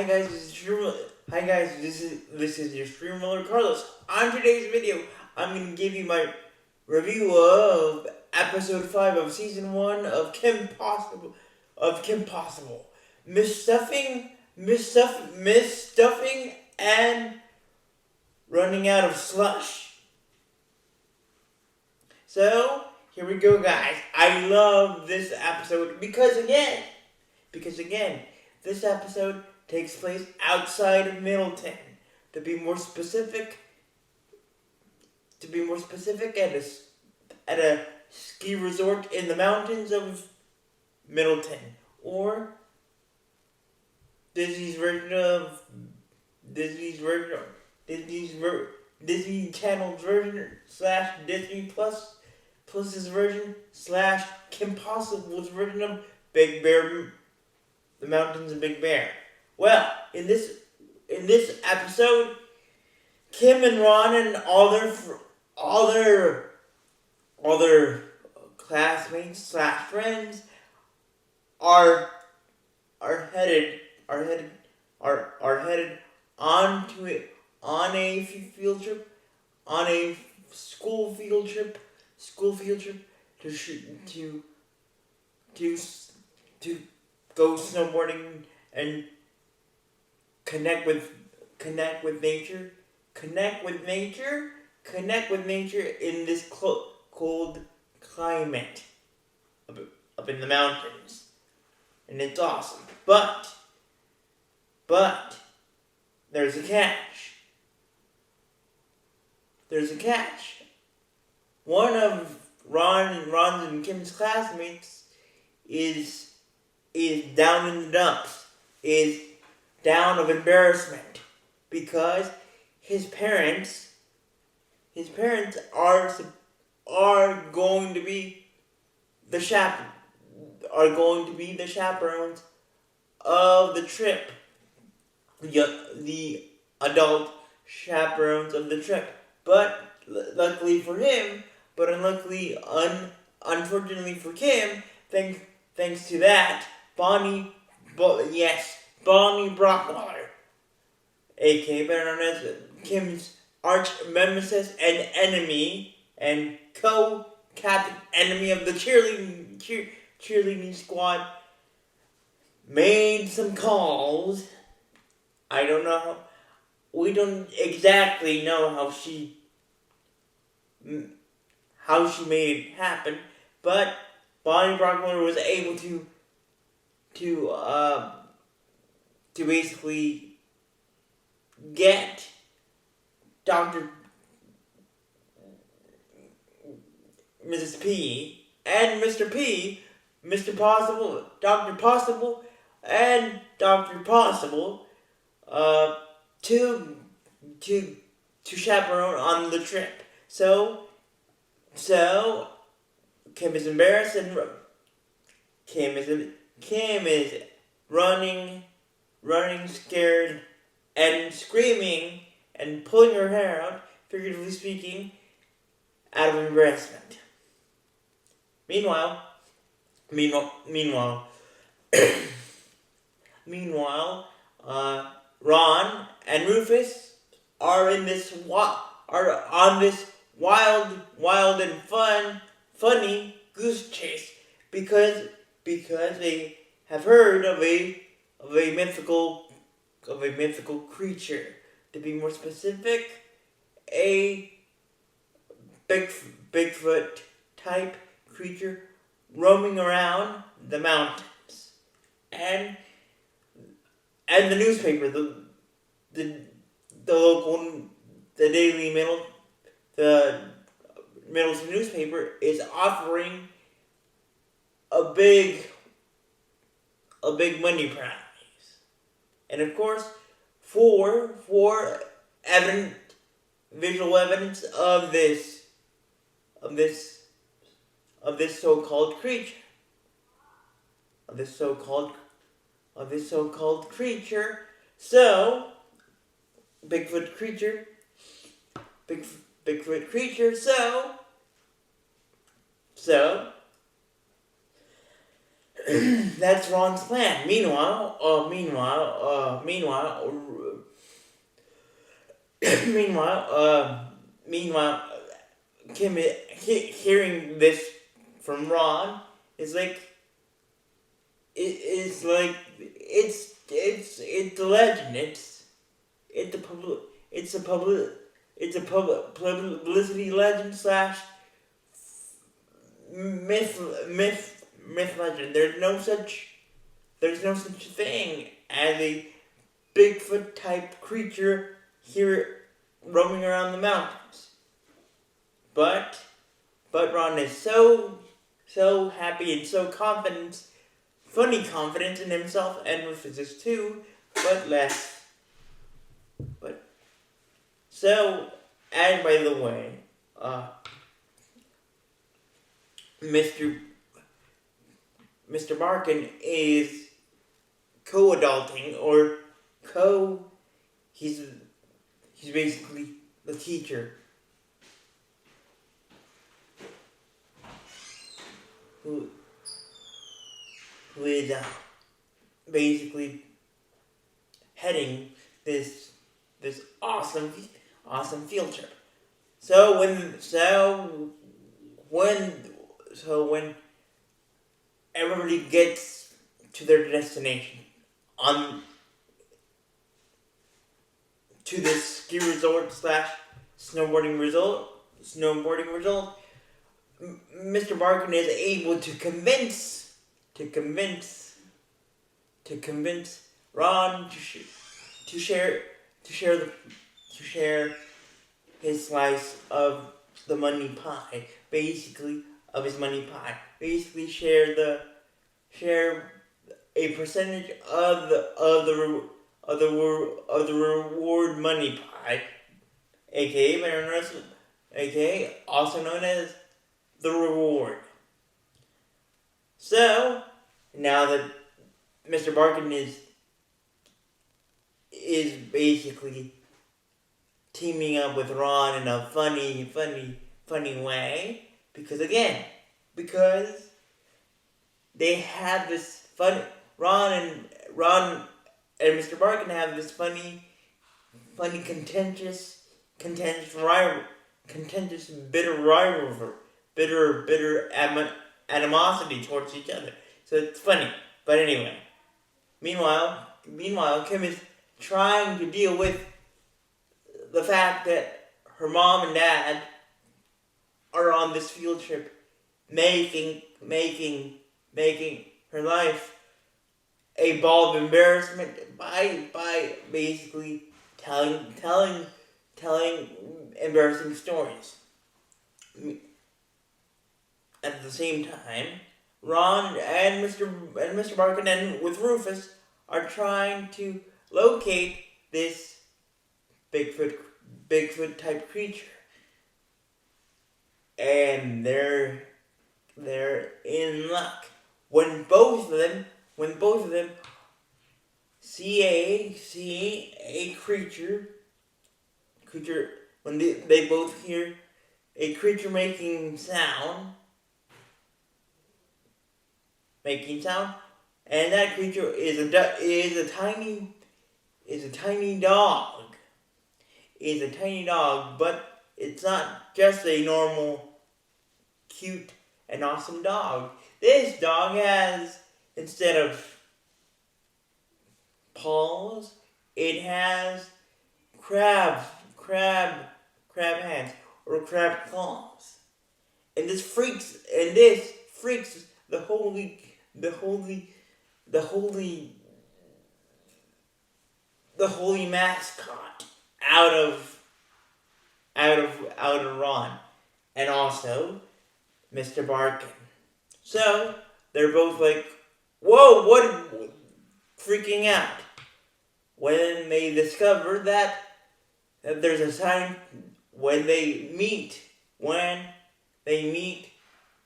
Hi guys, this is your streamer Carlos. On today's video, I'm gonna give you my review of episode 5 of season 1 of Kim Possible. Misstuffing, and running out of slush. So here we go, guys. I love this episode because again, this episode takes place outside of Middleton. To be more specific, at a ski resort in the mountains of Middleton, or Disney Channel's version / Disney Plus's version / Kim Possible's version of Big Bear, the Mountains of Big Bear. Well, in this episode, Kim and Ron and all their classmates / friends are headed onto it on a school field trip to go snowboarding and connect with nature in this cold climate up in the mountains, and it's awesome. But there's a catch. One of Ron's and Kim's classmates is down in the dumps, is down of embarrassment, because his parents are going to be the chaperones of the trip, the adult chaperones of the trip. But luckily for him, unfortunately for Kim, thanks to that, Bonnie Brockwater, aka better known as Kim's arch nemesis and enemy and co-captain enemy of the cheerleading squad, made some calls. We don't exactly know how she made it happen, but Bonnie Brockwater was able to basically get Mrs. P and Mr. P, Mr. Possible, Dr. Possible, and Dr. Possible, to chaperone on the trip. So Kim is embarrassed and Kim is running, scared, and screaming and pulling her hair out, figuratively speaking, out of embarrassment. Meanwhile, Ron and Rufus are on this wild and funny goose chase because they have heard of a mythical creature. To be more specific, a Bigfoot type creature roaming around the mountains, and the newspaper, the Middleton newspaper is offering a big money prize, and of course, for visual evidence of this so-called creature. So Bigfoot creature. So that's Ron's plan. Meanwhile, Kim, hearing this from Ron is like it's a legend. It's a publicity legend slash myth legend. There's no such thing as a Bigfoot type creature here roaming around the mountains. But Ron is so happy and so funny confidence in himself and with physics too, but less. But so, and by the way, Mr. Barkin is co-adulting or he's basically the teacher who is basically heading this awesome field trip. So when everybody gets to their destination to this ski resort slash snowboarding resort, Mr. Barkin is able to convince Ron to share his slice of the money pie, basically of his money pie. Basically share a percentage of the reward money pie, aka also known as the reward. So now that Mr. Barkin is basically teaming up with Ron in a funny way, because they have this fun. Ron and Mr. Barkin have this funny, contentious, bitter animosity towards each other. So it's funny. But anyway, meanwhile, Kim is trying to deal with the fact that her mom and dad are on this field trip, making her life a ball of embarrassment by basically telling embarrassing stories. At the same time, Ron and Mr. Barkin and with Rufus are trying to locate this Bigfoot type creature, and they're in luck when both of them see a creature when they both hear a creature making sound, and that creature is a tiny dog, but it's not just a normal, cute, and awesome dog. This dog has, instead of paws, it has crab hands or crab claws, and this freaks the holy mascot out of Ron, and also Mr. Barkin. So they're both like, whoa, what? Freaking out when they discover that there's a sign when they meet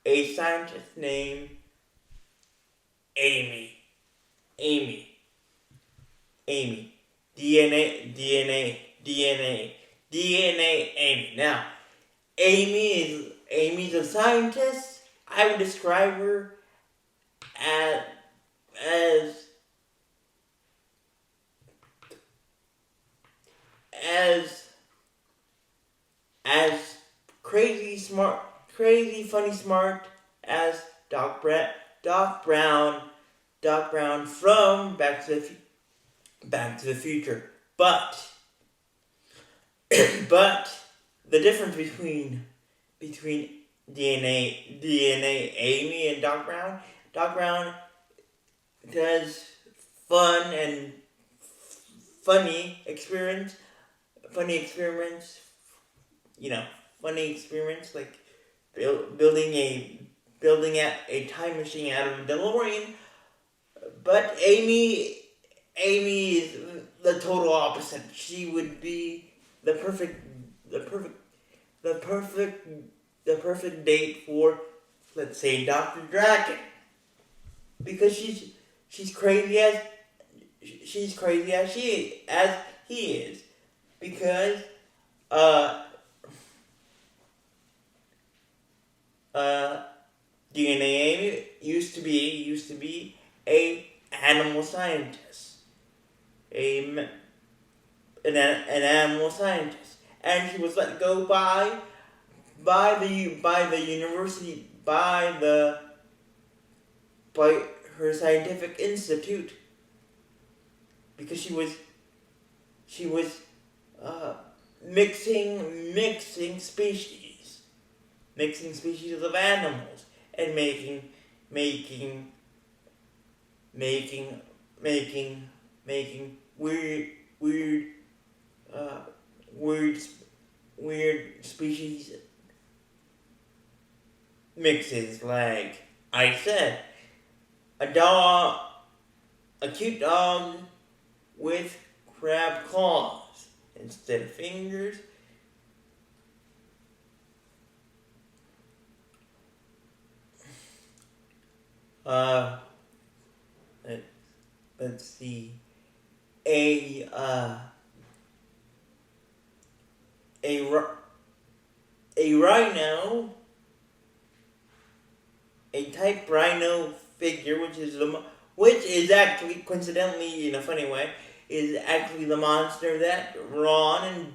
a scientist named Amy. DNA Amy. Now, Amy's a scientist. I would describe her as as as as crazy funny smart as Doc Brown from Back to the Future. But but the difference between DNA Amy and Doc Brown does fun and funny experiments, you know, funny experiments like building a time machine out of a DeLorean. But Amy is the total opposite. She would be the perfect date for, let's say, Dr. Draken, because she's crazy as he is, because DNA Amy used to be a animal scientist, an animal scientist, and she was let go by the university, by her scientific institute, because she was mixing species of animals, and making weird species mixes. Like I said, a cute dog with crab claws instead of fingers. Let's see. A rhino, a type rhino figure, which is actually, coincidentally, in a funny way, is actually the monster that Ron and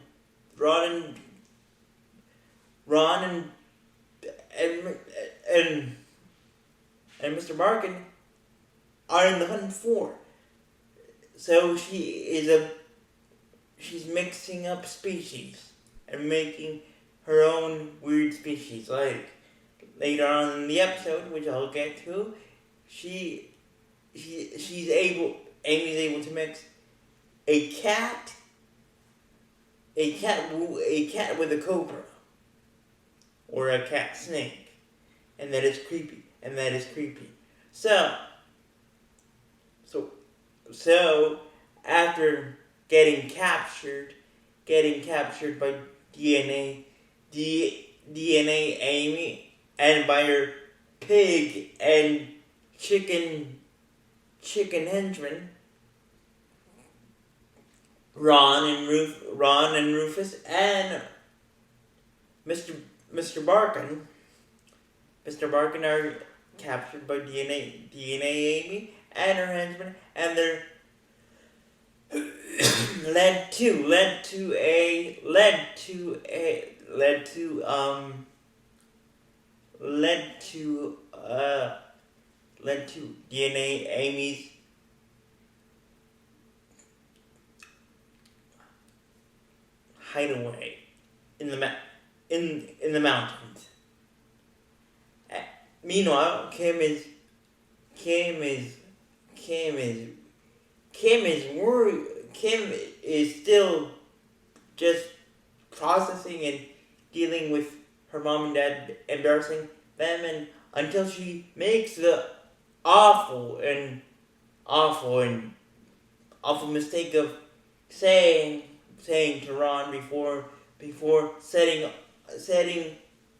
Mr. Barkin are in the hunt for. So she's mixing up species and making her own weird species. Like later on in the episode, which I'll get to, Amy's able to mix a cat with a cobra, or a cat snake, and that is creepy. So after getting captured by DNA Amy, and by her pig and chicken henchmen, Ron and Rufus and Mr. Barkin are captured by DNA Amy and her henchmen, and they're led to DNA Amy's hideaway in the mountains. Meanwhile, Kim is worried. Kim is still just processing and dealing with her mom and dad embarrassing them, and until she makes the awful mistake of saying to Ron before setting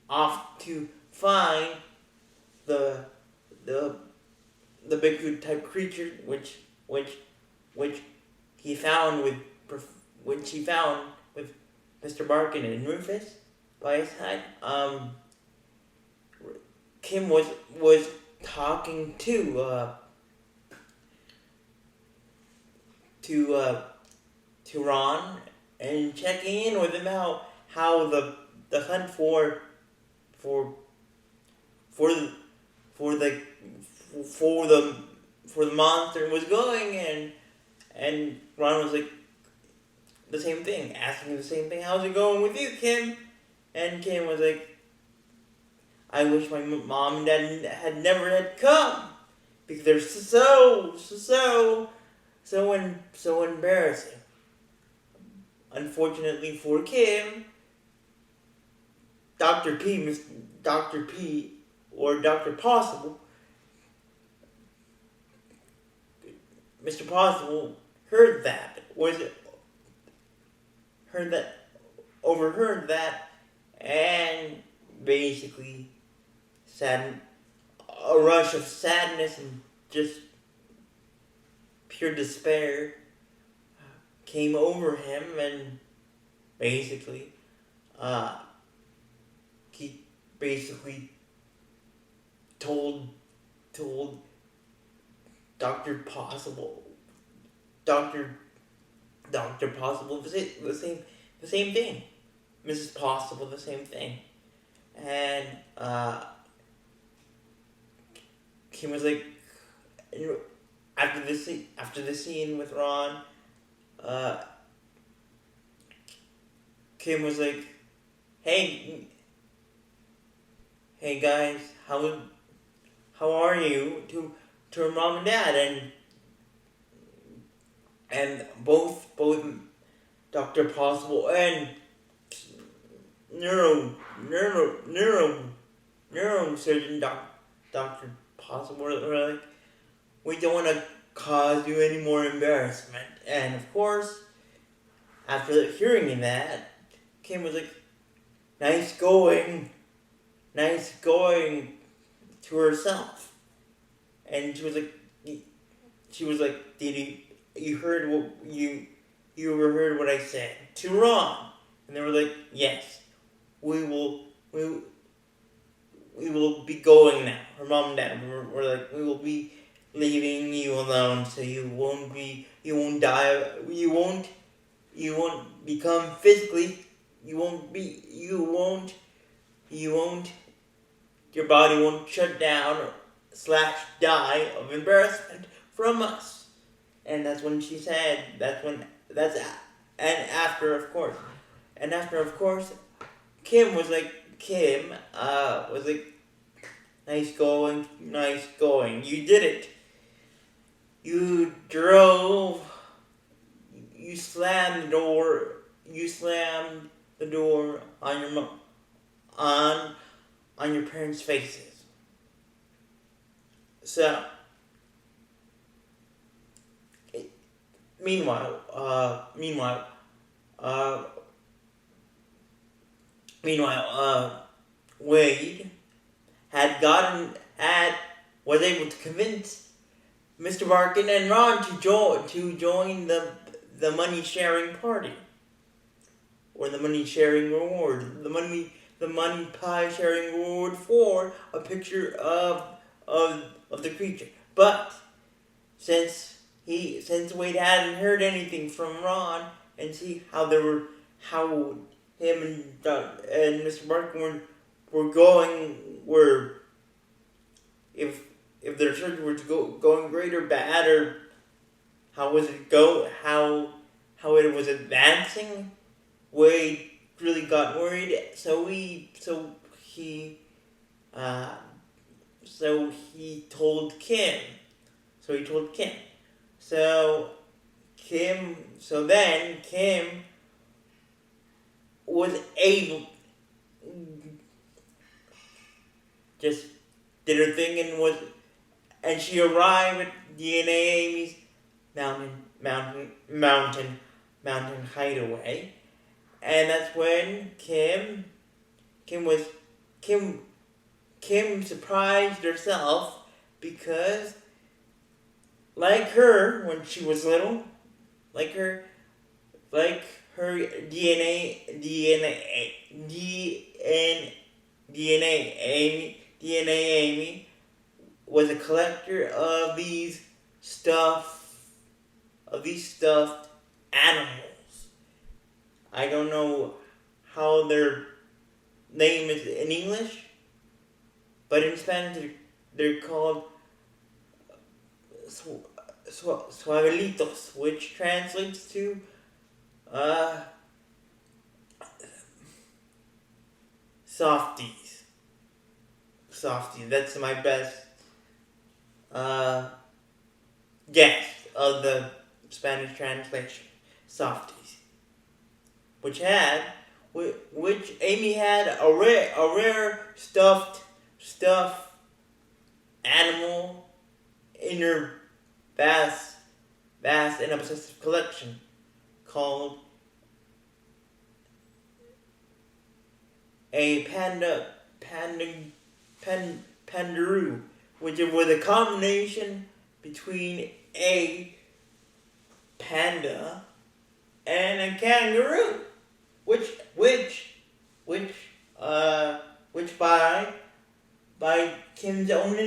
off to find the Bigfoot type creature, which he found with Mr. Barkin and Rufus by his side. Kim was talking to Ron and checking in with him how the hunt for for the for the for the for the monster was going, and Ron was like the same thing, asking the same thing. How's it going with you, Kim? And Kim was like, I wish my mom and dad had never had come because they're so embarrassing. Unfortunately for Kim, Dr. P, or Dr. Possible, Mr. Possible heard that, overheard that, and basically a rush of sadness and just pure despair came over him, and basically, he basically told Doctor Possible, Doctor Possible the same thing, Mrs. Possible the same thing, and Kim was like, after the scene with Ron, Kim was like, hey guys, how are you, to her mom and dad, and both Dr. Possible and neurosurgeon Dr. Possible were like, we don't want to cause you any more embarrassment. And of course, after hearing that, Kim was like, nice going to herself. And she was like, did you heard what you overheard what I said to Ron? And they were like, yes, we will be going now. Her mom and dad were like, we will be leaving you alone, so you won't die, you won't become physically, your body won't shut down / die of embarrassment from us. And that's when she said, after of course, Kim was like, nice going, you did it. You slammed the door on your parents' faces. So, meanwhile, Wade was able to convince Mr. Barkin and Ron to join the money sharing party, or the money sharing reward, the money pie sharing reward for a picture of the creature. But since Wade hadn't heard anything from Ron, and see how him and Mr. Barkin were if their search was going great or bad, or how it was advancing, Wade really got worried. So he told Kim. So then Kim was able, just did her thing, and she arrived at DNA Amy's mountain hideaway, and that's when Kim surprised herself, because like her when she was little, like her DNA Amy was a collector of these stuffed animals. I don't know how their name is in English, but in Spanish they're called suavelitos, which translates to softies. Softies. That's my best guess of the Spanish translation. Softies, which Amy had a rare stuffed animal in her vast and obsessive collection called a pandaroo, which was a combination between a panda and a kangaroo, which by Kim's own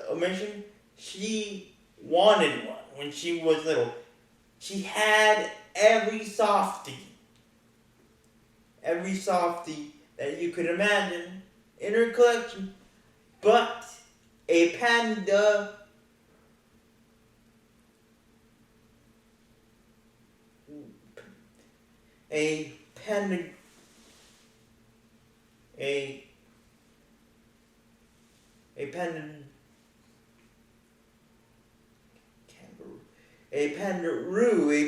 omission, she wanted one when she was little. She had every softie that you could imagine in her collection, but a panda a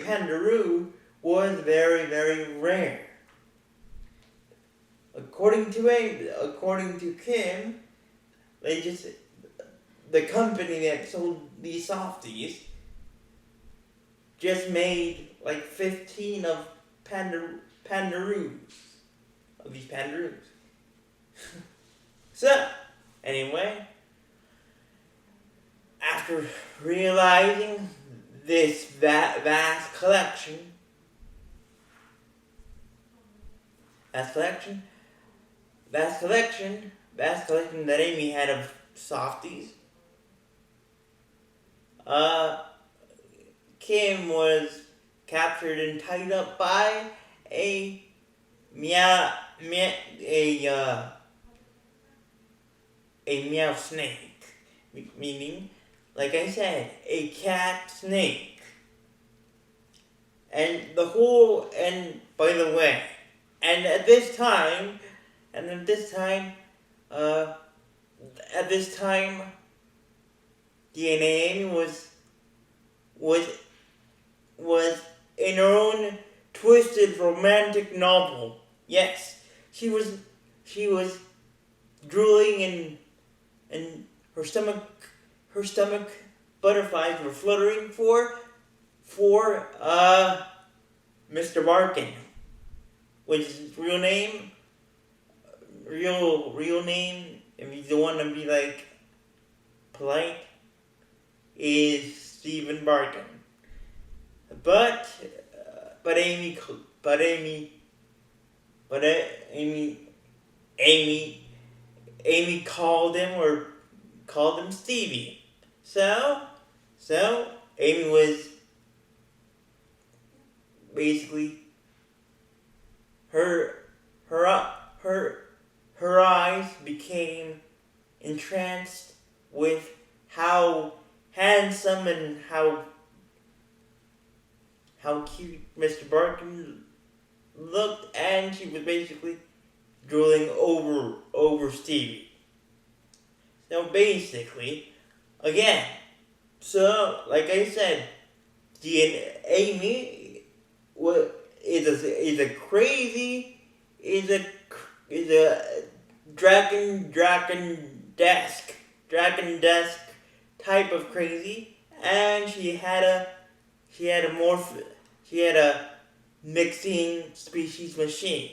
pandaroo was very, very rare. According to Kim, the company that sold these softies just made like 15 of these pandaroos. So, anyway, after realizing this vast collection that Amy had of softies, Kim was captured and tied up by a meow snake, meaning, like I said, a cat snake. And by the way, at this time, DNA was in her own twisted romantic novel. Yes, she was drooling and her stomach butterflies were fluttering for Mr. Barkin, which is his real name, if you don't want to be like polite, is Stephen Barkin. But Amy called him Stevie. So Amy was basically her eyes became entranced with how handsome and how cute Mr. Barkin looked, and she was basically drooling over Stevie. So basically, again, like I said, Amy is a dragon desk type of crazy, and she had a mixing species machine,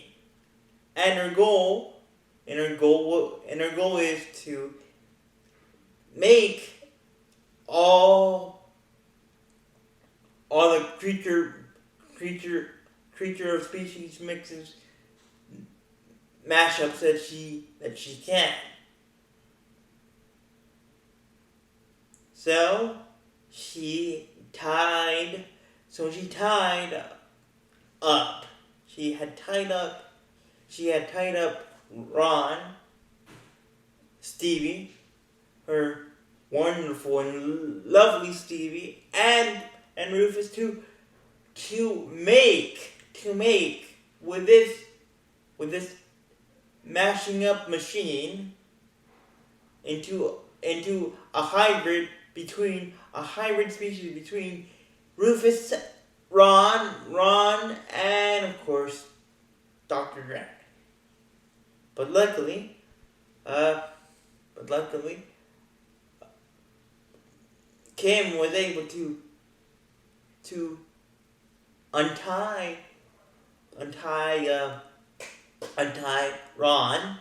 and her goal is to make all the creature of species mixes mashups that she can. So she tied up. She had tied up Ron, Stevie, her wonderful and lovely Stevie, and Rufus to make with this mashing up machine into a hybrid species between Rufus, Ron, and of course Dr. Grant. But luckily, Kim was able to untie Ron,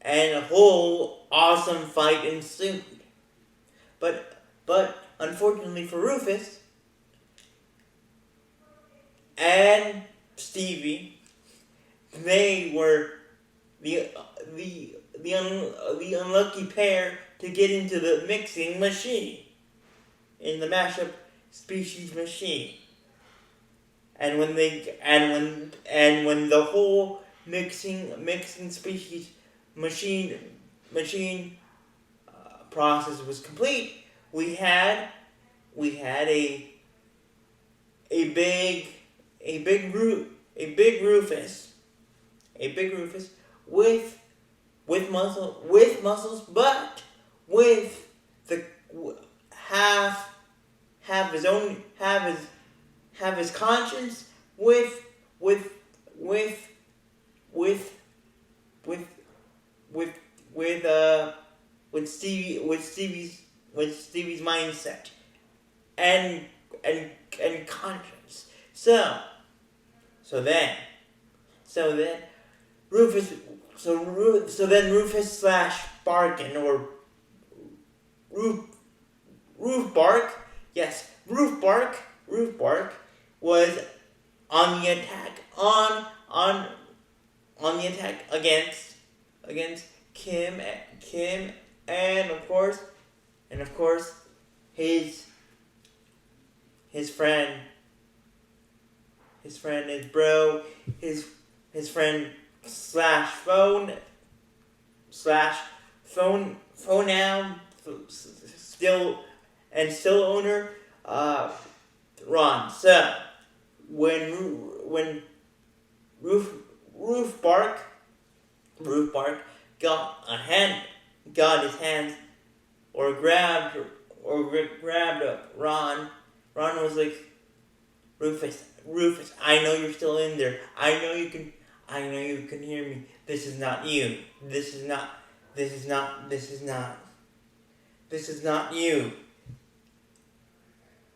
and a whole awesome fight ensued. But unfortunately for Rufus and Stevie, they were the unlucky pair to get into the mixing machine, in the mashup species machine. And when the whole mixing species machine process was complete, we had a big Rufus with muscles, but with the have his conscience with Stevie's mindset and conscience. So then Rufus slash Barkin, or Roof Bark was on the attack against Kim, and of course his friend, his friend slash phone now still owner, Ron. So when Roof Bark got his hands or grabbed Ron was like, Rufus, I know you're still in there. I know you can hear me. This is not you. This is not you.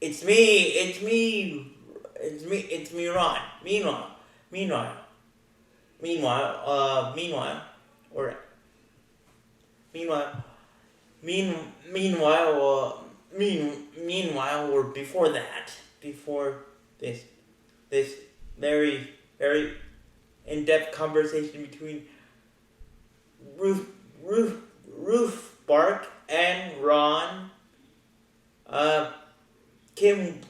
It's me, Ron. Meanwhile, or before this very, very in-depth conversation between Roof Bark and Ron, Kim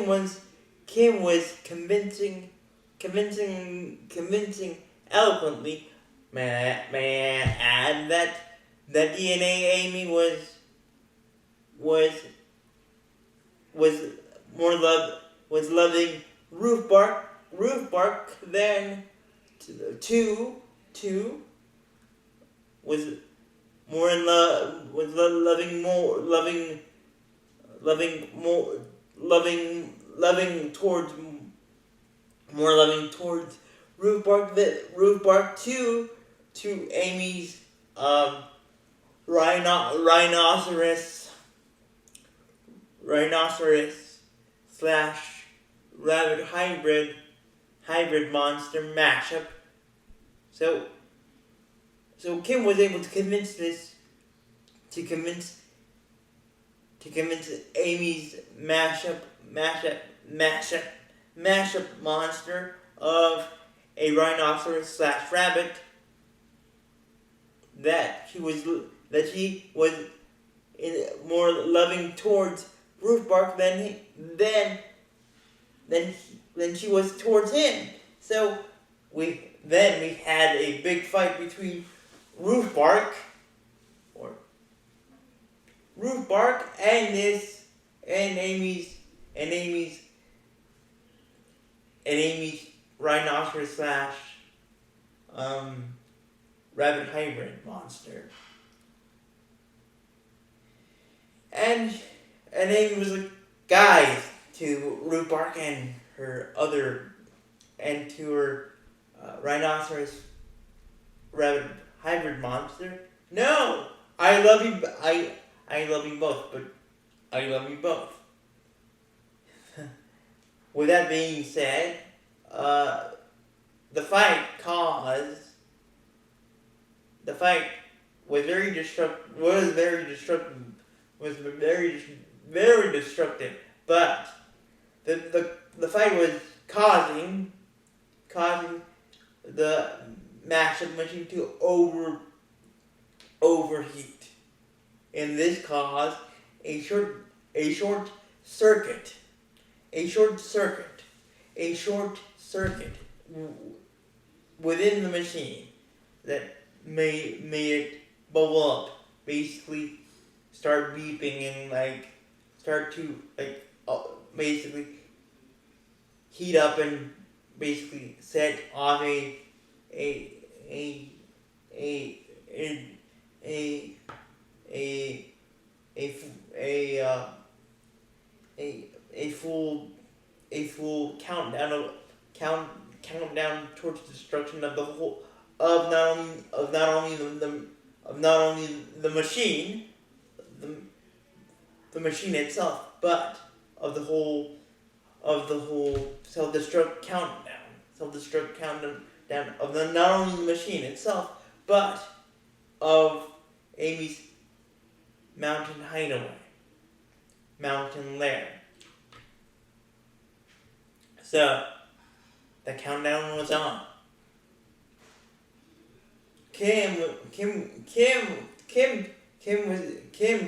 was convincing eloquently. May I add that DNA Amy was loving Roof Bark then two was more in love, was loving towards Roof Bark to Amy's rhinoceros slash rabbit hybrid monster mashup. So Kim was able to convince Amy's mashup monster of a rhinoceros slash rabbit that she was more loving towards Ruth Bark than she was towards him. So we had a big fight between Ruth Bark or Ruth Bark and Amy's rhinoceros slash rabbit hybrid monster. And Amy was like, guys, to Ruth Bark and to her rhinoceros rabbit hybrid monster. No, I love you. I love you both, but I love you both. With that being said, the fight was very destructive, but the fight was causing the mashup machine to overheat, and this caused a short circuit within the machine that made it bubble up, basically start beeping and start to basically heat up and basically set off a full countdown towards destruction of the whole of not only the machine, the machine itself, but of the whole self-destruct countdown of not only the machine itself, but of Amy's mountain lair. So the countdown was on. Kim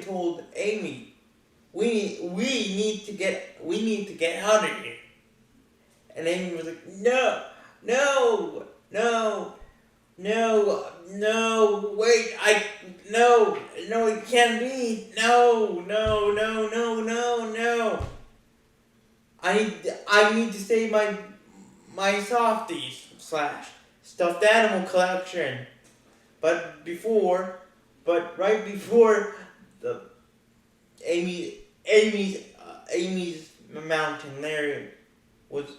told Amy, we need to get out of here. And Amy was like, no, wait, it can't be, no. I need to save my softies / stuffed animal collection. But right before the Amy's mountain lair was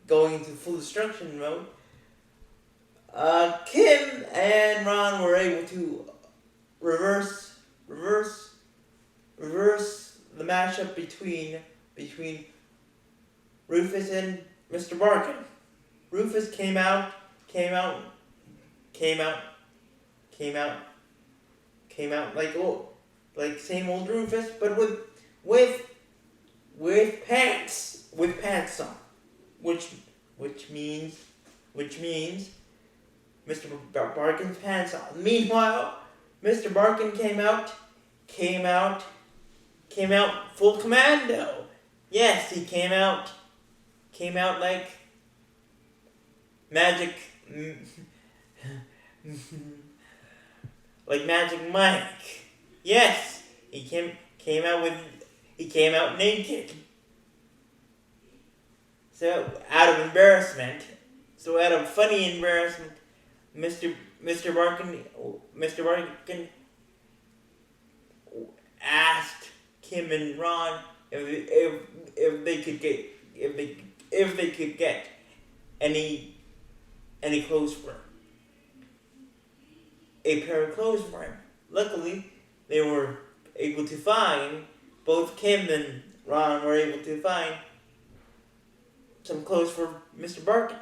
going into full destruction mode, Kim and Ron were able to reverse the mashup between Rufus and Mr. Barkin. Rufus came out like same old Rufus, but with pants on, which means Mr. Barkin's pants on. Meanwhile, Mr. Barkin came out full commando. Yes, he came out like Magic Mike. Yes, he came out naked. So out of funny embarrassment, Mr. Barkin asked Kim and Ron if they could get any clothes for him. A pair of clothes for him. Luckily, they were able to find, both Kim and Ron were able to find some clothes for Mr. Barkin.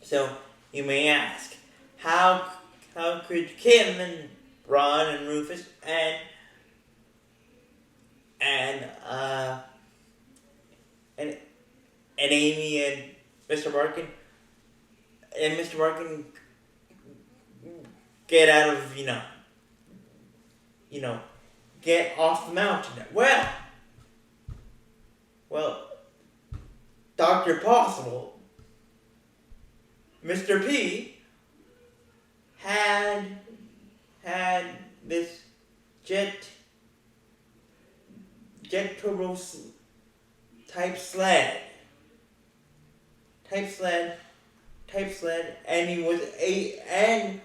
So, you may ask, how could Kim and Ron and Rufus and Amy and Mr. Barkin get out of, get off the mountain. Well, Dr. Possible, Mr. P, had this jet turbo type sled, and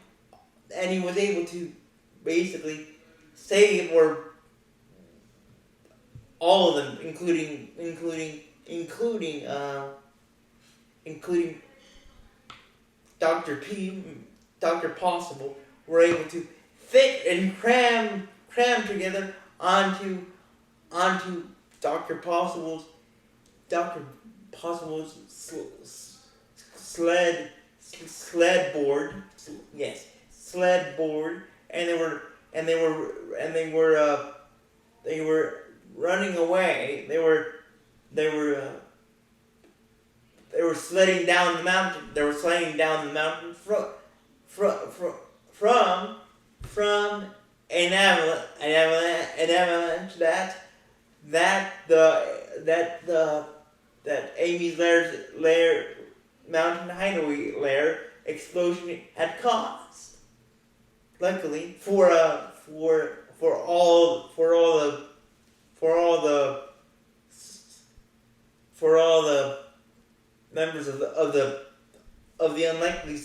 he was able to basically save all of them, including Dr. Possible, were able to fit and cram together onto Dr. Possible's sled board, and they were running away. They were sledding down the mountain. They were sledding down the mountain from an avalanche that Amy's lair mountain hideaway lair explosion had caused. Luckily for all the members of the unlikely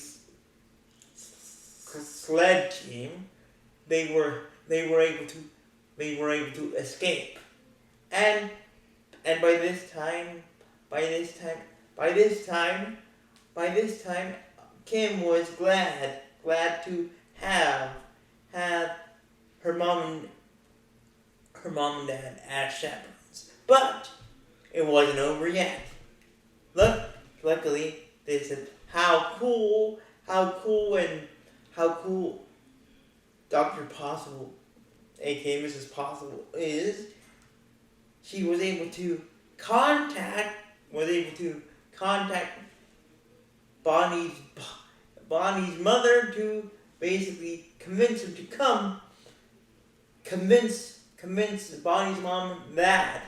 sled team, they were able to escape, and by this time, Kim was glad to have her mom and dad as chaperones, but it wasn't over yet. Luckily, they said how cool Dr. Possible, aka Mrs. Possible, is. She was able to contact Bonnie's mother to basically convince Bonnie's mom that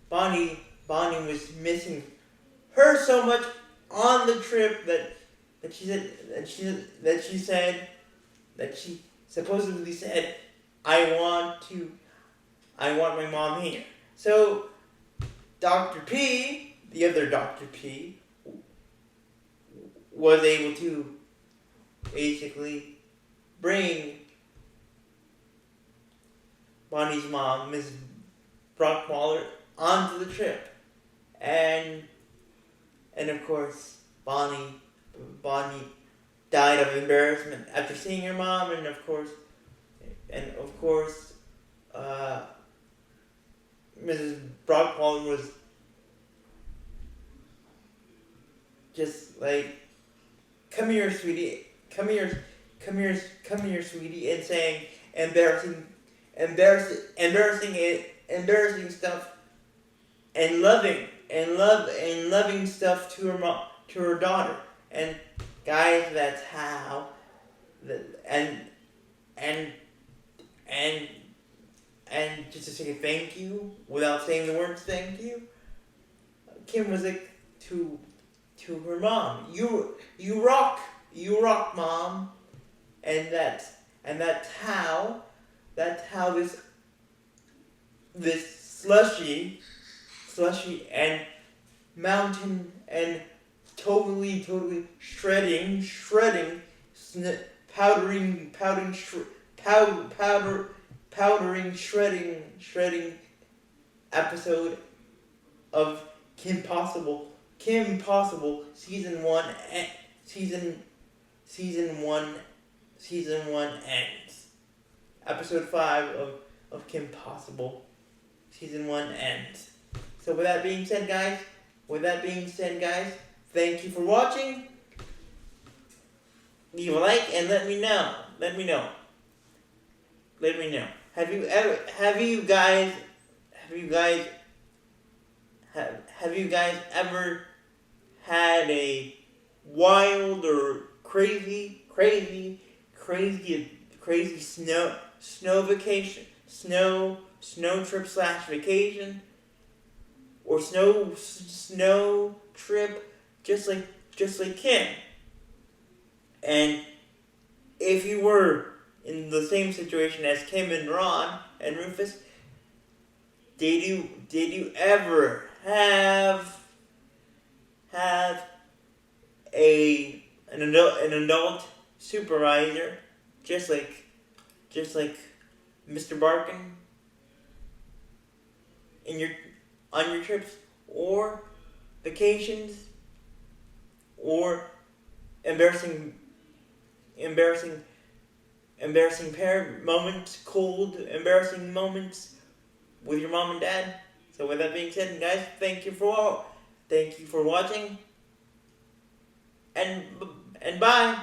Bonnie was missing her so much on the trip that she supposedly said, I want my mom here. So Dr. P, the other Dr. P, was able to basically bring Bonnie's mom, Ms. Brockwaller, onto the trip, and of course Bonnie died of embarrassment after seeing her mom, and of course Mrs. Brockwaller was just like, come here, sweetie, and saying embarrassing stuff, and loving stuff to her mom, to her daughter. And guys, that's how and just to say thank you without saying the words thank you, Kim was like to her mom, you rock, mom. And that's how this slushy and mountain and totally shredding episode of Kim Possible season 1 ends. Episode 5 of Kim Possible season 1 ends. So with that being said, guys, thank you for watching. Leave a like and let me know. Have you guys ever had a wild or crazy crazy snow vacation, snow trip slash vacation, or snow trip, just like Kim. And if you were in the same situation as Kim and Ron and Rufus, did you ever have an adult supervisor, just like Mr. Barkin, on your trips or vacations, or embarrassing parent moments, cold embarrassing moments with your mom and dad? So with that being said, guys, thank you for watching, and bye.